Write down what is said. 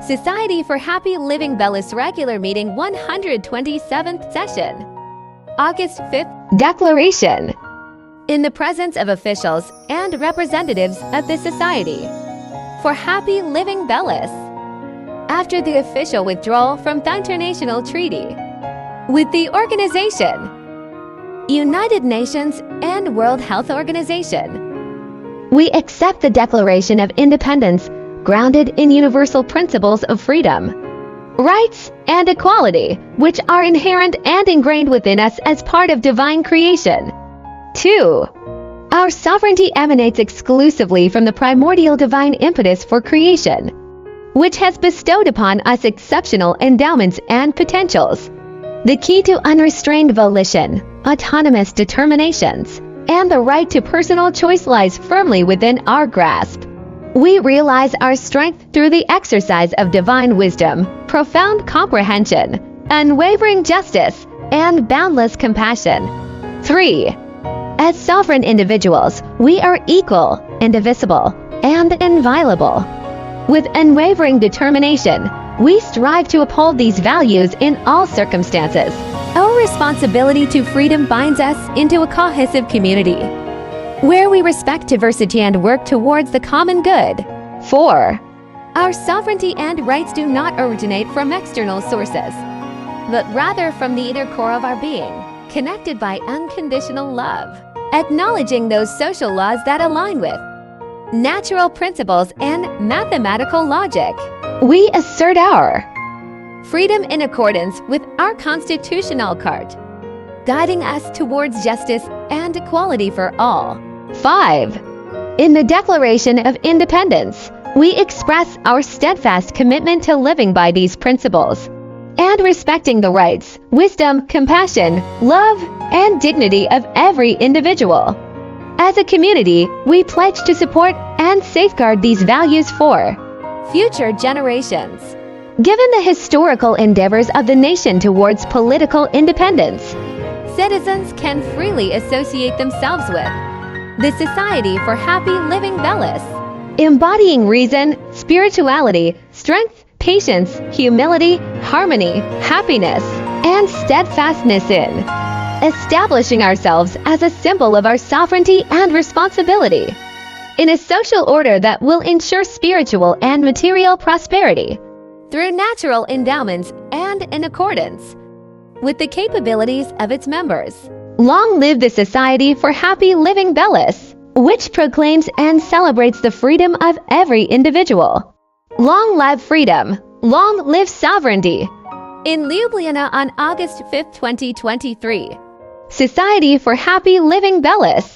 Society for Happy Living BELIS Regular Meeting 127th Session. August 5th. Declaration. In the presence of officials and representatives of the Society for Happy Living BELIS, after the official withdrawal from the international treaty with the organization, United Nations and World Health Organization, we accept the Declaration of Independence grounded in universal principles of freedom, rights, and equality, which are inherent and ingrained within us as part of divine creation. 2. Our sovereignty emanates exclusively from the primordial divine impetus for creation, which has bestowed upon us exceptional endowments and potentials, the key to unrestrained volition, autonomous determinations, and the right to personal choice lies firmly within our grasp. We realize our strength through the exercise of divine wisdom, profound comprehension, unwavering justice, and boundless compassion. 3. As sovereign individuals, we are equal, indivisible, and inviolable. With unwavering determination, we strive to uphold these values in all circumstances. Our responsibility to freedom binds us into a cohesive community, where we respect diversity and work towards the common good. 4. Our sovereignty and rights do not originate from external sources, but rather from the inner core of our being, connected by unconditional love, acknowledging those social laws that align with natural principles and mathematical logic. We assert our freedom in accordance with our constitutional code, guiding us towards justice and equality for all. 5. In the Declaration of Independence, we express our steadfast commitment to living by these principles and respecting the rights, wisdom, compassion, love, and dignity of every individual. As a community, we pledge to support and safeguard these values for future generations. Given the historical endeavors of the nation towards political independence, citizens can freely associate themselves with the Society for Happy Living BELIS, embodying reason, spirituality, strength, patience, humility, harmony, happiness, and steadfastness in establishing ourselves as a symbol of our sovereignty and responsibility in a social order that will ensure spiritual and material prosperity through natural endowments and in accordance with the capabilities of its members. Long live the Society for Happy Living BELIS, which proclaims and celebrates the freedom of every individual. Long live freedom, long live sovereignty. In Ljubljana on August 5, 2023. Society for Happy Living BELIS.